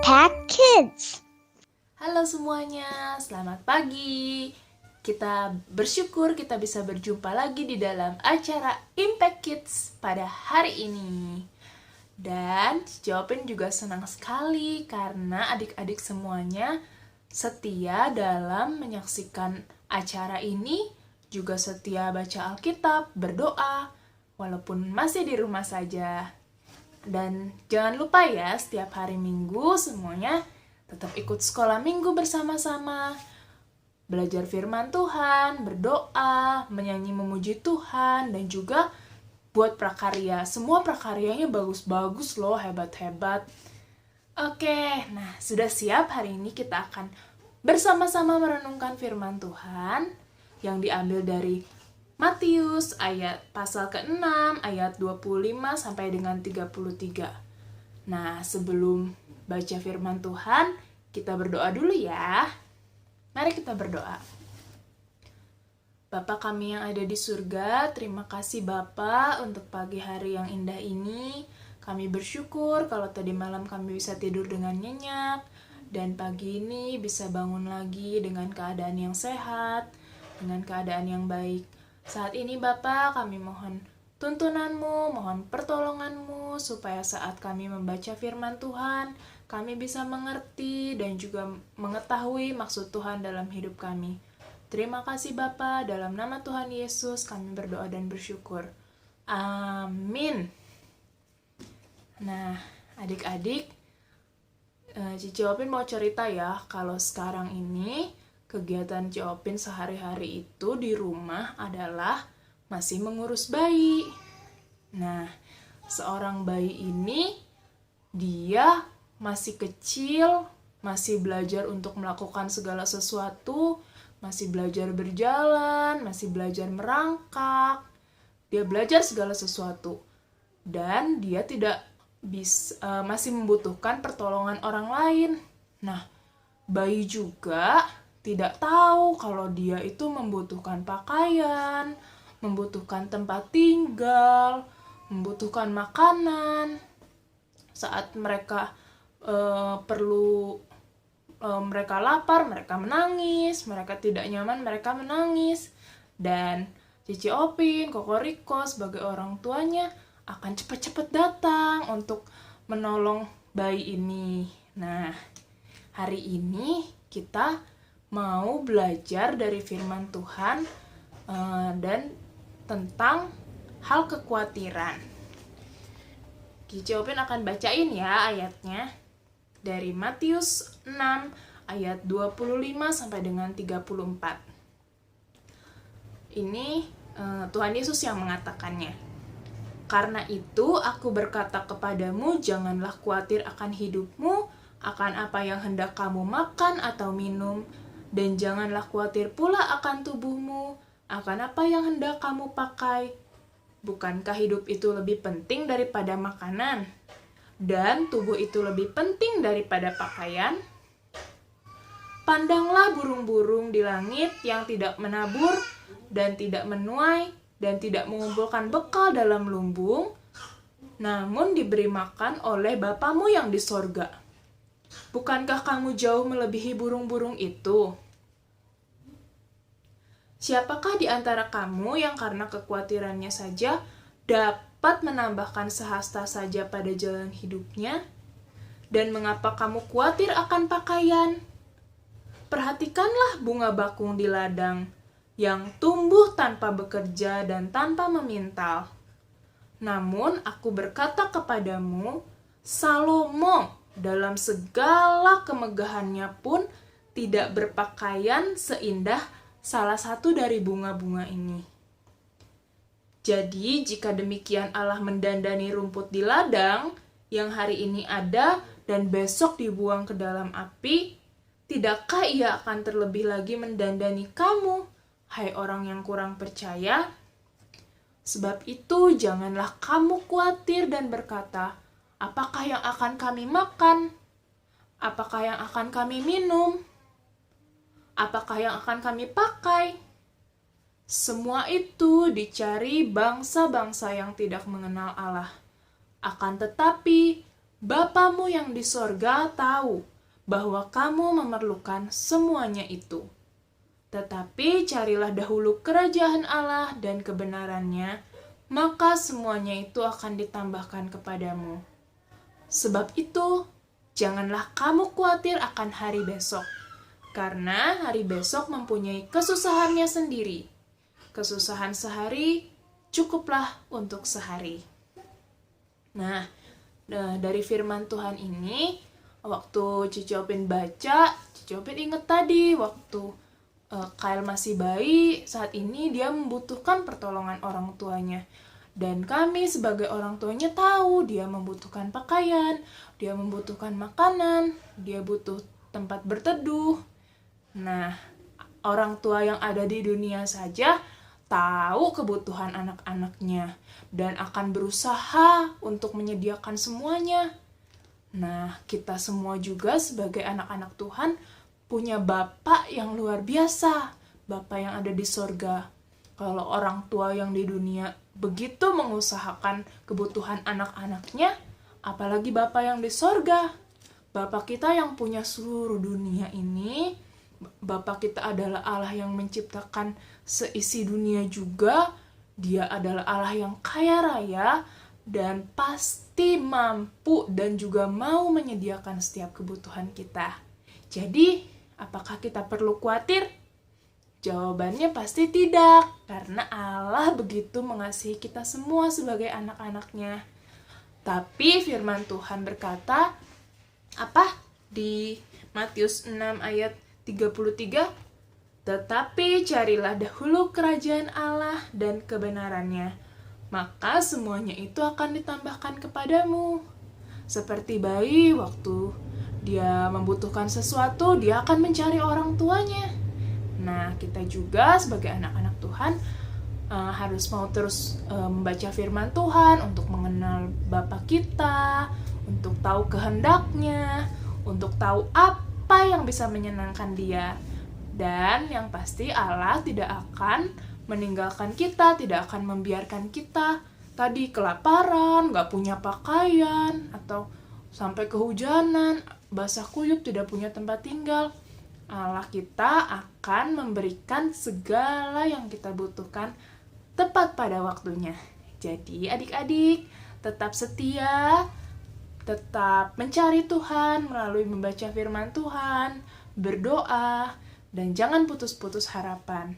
Impact Kids. Halo semuanya, selamat pagi. Kita bersyukur kita bisa berjumpa lagi di dalam acara Impact Kids pada hari ini. Dan Cici juga senang sekali karena adik-adik semuanya setia dalam menyaksikan acara ini, juga setia baca Alkitab, berdoa, walaupun masih di rumah saja. Dan jangan lupa ya, setiap hari Minggu semuanya tetap ikut sekolah minggu bersama-sama, belajar firman Tuhan, berdoa, menyanyi memuji Tuhan, dan juga buat prakarya. Semua prakaryanya bagus-bagus loh, hebat-hebat. Oke, nah sudah siap? Hari ini kita akan bersama-sama merenungkan firman Tuhan yang diambil dari Matius ayat pasal ke-6 ayat 25 sampai dengan 33. Nah, sebelum baca firman Tuhan, kita berdoa dulu ya. Mari kita berdoa. Bapa kami yang ada di surga, terima kasih Bapa untuk pagi hari yang indah ini. Kami bersyukur kalau tadi malam kami bisa tidur dengan nyenyak, dan pagi ini bisa bangun lagi dengan keadaan yang sehat, dengan keadaan yang baik. Saat ini Bapa, kami mohon tuntunan-Mu, mohon pertolongan-Mu, supaya saat kami membaca firman Tuhan, kami bisa mengerti dan juga mengetahui maksud Tuhan dalam hidup kami. Terima kasih Bapa, dalam nama Tuhan Yesus kami berdoa dan bersyukur. Amin. Nah, adik-adik, Cici Opin mau cerita ya, kalau sekarang ini kegiatan Cici Opin sehari-hari itu di rumah adalah masih mengurus bayi. Nah, seorang bayi ini dia masih kecil, masih belajar untuk melakukan segala sesuatu, masih belajar berjalan, masih belajar merangkak. Dia belajar segala sesuatu dan dia tidak masih membutuhkan pertolongan orang lain. Nah, bayi juga tidak tahu kalau dia itu membutuhkan pakaian, membutuhkan tempat tinggal, membutuhkan makanan. Saat mereka mereka lapar, mereka menangis, mereka tidak nyaman, mereka menangis. Dan Cici Opin, Koko Riko sebagai orang tuanya akan cepat-cepat datang untuk menolong bayi ini. Nah, hari ini kita mau belajar dari firman Tuhan dan tentang hal kekhawatiran. Cici Opin akan bacain ya ayatnya dari Matius 6 ayat 25 sampai dengan 34. Ini Tuhan Yesus yang mengatakannya. Karena itu aku berkata kepadamu, janganlah khawatir akan hidupmu, akan apa yang hendak kamu makan atau minum, dan janganlah khawatir pula akan tubuhmu, akan apa yang hendak kamu pakai. Bukankah hidup itu lebih penting daripada makanan, dan tubuh itu lebih penting daripada pakaian? Pandanglah burung-burung di langit yang tidak menabur dan tidak menuai dan tidak mengumpulkan bekal dalam lumbung, namun diberi makan oleh Bapamu yang di sorga. Bukankah kamu jauh melebihi burung-burung itu? Siapakah di antara kamu yang karena kekhawatirannya saja dapat menambahkan sehasta saja pada jalan hidupnya? Dan mengapa kamu khawatir akan pakaian? Perhatikanlah bunga bakung di ladang, yang tumbuh tanpa bekerja dan tanpa memintal. Namun aku berkata kepadamu, Salomo dalam segala kemegahannya pun tidak berpakaian seindah salah satu dari bunga-bunga ini. Jadi jika demikian Allah mendandani rumput di ladang yang hari ini ada dan besok dibuang ke dalam api, tidakkah Ia akan terlebih lagi mendandani kamu, hai orang yang kurang percaya? Sebab itu janganlah kamu khawatir dan berkata, apakah yang akan kami makan? Apakah yang akan kami minum? Apakah yang akan kami pakai? Semua itu dicari bangsa-bangsa yang tidak mengenal Allah. Akan tetapi, Bapamu yang di sorga tahu bahwa kamu memerlukan semuanya itu. Tetapi carilah dahulu kerajaan Allah dan kebenarannya, maka semuanya itu akan ditambahkan kepadamu. Sebab itu, janganlah kamu khawatir akan hari besok, karena hari besok mempunyai kesusahannya sendiri. Kesusahan sehari cukuplah untuk sehari. Nah, dari firman Tuhan ini, waktu Cici Opin baca, Cici Opin inget tadi waktu Kyle masih bayi, saat ini dia membutuhkan pertolongan orang tuanya. Dan kami sebagai orang tuanya tahu dia membutuhkan pakaian, dia membutuhkan makanan, dia butuh tempat berteduh. Nah, orang tua yang ada di dunia saja tahu kebutuhan anak-anaknya dan akan berusaha untuk menyediakan semuanya. Nah, kita semua juga sebagai anak-anak Tuhan punya Bapa yang luar biasa, Bapa yang ada di sorga. Kalau orang tua yang di dunia begitu mengusahakan kebutuhan anak-anaknya, apalagi Bapa yang di sorga. Bapa kita yang punya seluruh dunia ini, Bapa kita adalah Allah yang menciptakan seisi dunia juga. Dia adalah Allah yang kaya raya dan pasti mampu dan juga mau menyediakan setiap kebutuhan kita. Jadi, apakah kita perlu khawatir? Jawabannya pasti tidak, karena Allah begitu mengasihi kita semua sebagai anak-anaknya. Tapi firman Tuhan berkata, apa? Di Matius 6 ayat 33, tetapi carilah dahulu kerajaan Allah dan kebenarannya, maka semuanya itu akan ditambahkan kepadamu. Seperti bayi, waktu dia membutuhkan sesuatu, dia akan mencari orang tuanya. Nah, kita juga sebagai anak-anak Tuhan harus mau terus membaca firman Tuhan untuk mengenal Bapa kita, untuk tahu kehendaknya, untuk tahu apa yang bisa menyenangkan Dia. Dan yang pasti Allah tidak akan meninggalkan kita, tidak akan membiarkan kita tadi kelaparan, gak punya pakaian, atau sampai kehujanan, basah kuyup, tidak punya tempat tinggal. Allah kita akan memberikan segala yang kita butuhkan tepat pada waktunya. Jadi adik-adik tetap setia, tetap mencari Tuhan melalui membaca firman Tuhan, berdoa, dan jangan putus-putus harapan.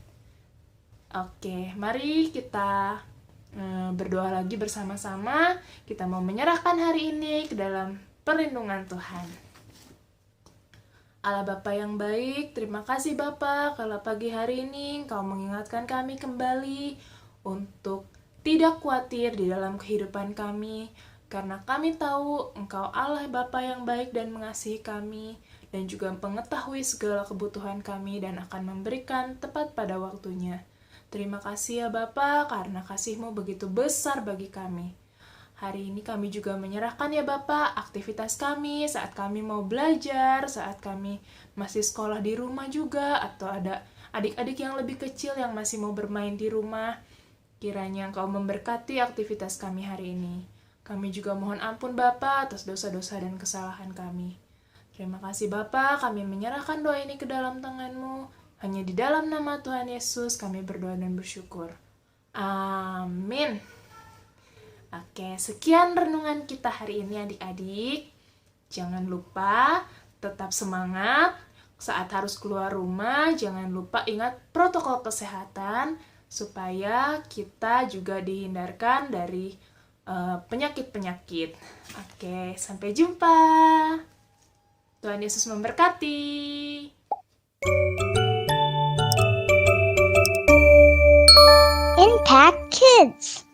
Oke, mari kita berdoa lagi bersama-sama. Kita mau menyerahkan hari ini ke dalam perlindungan Tuhan. Allah Bapa yang baik, terima kasih Bapa kalau pagi hari ini Engkau mengingatkan kami kembali untuk tidak khawatir di dalam kehidupan kami, karena kami tahu Engkau Allah Bapa yang baik dan mengasihi kami, dan juga mengetahui segala kebutuhan kami dan akan memberikan tepat pada waktunya. Terima kasih ya Bapa, karena kasih-Mu begitu besar bagi kami. Hari ini kami juga menyerahkan ya Bapak aktivitas kami saat kami mau belajar, saat kami masih sekolah di rumah juga, atau ada adik-adik yang lebih kecil yang masih mau bermain di rumah. Kiranya Engkau memberkati aktivitas kami hari ini. Kami juga mohon ampun Bapak atas dosa-dosa dan kesalahan kami. Terima kasih Bapak, kami menyerahkan doa ini ke dalam tangan-Mu. Hanya di dalam nama Tuhan Yesus kami berdoa dan bersyukur. Amin. Oke, sekian renungan kita hari ini adik-adik. Jangan lupa tetap semangat saat harus keluar rumah. Jangan lupa ingat protokol kesehatan supaya kita juga dihindarkan dari penyakit-penyakit. Oke, sampai jumpa. Tuhan Yesus memberkati. Impact Kids.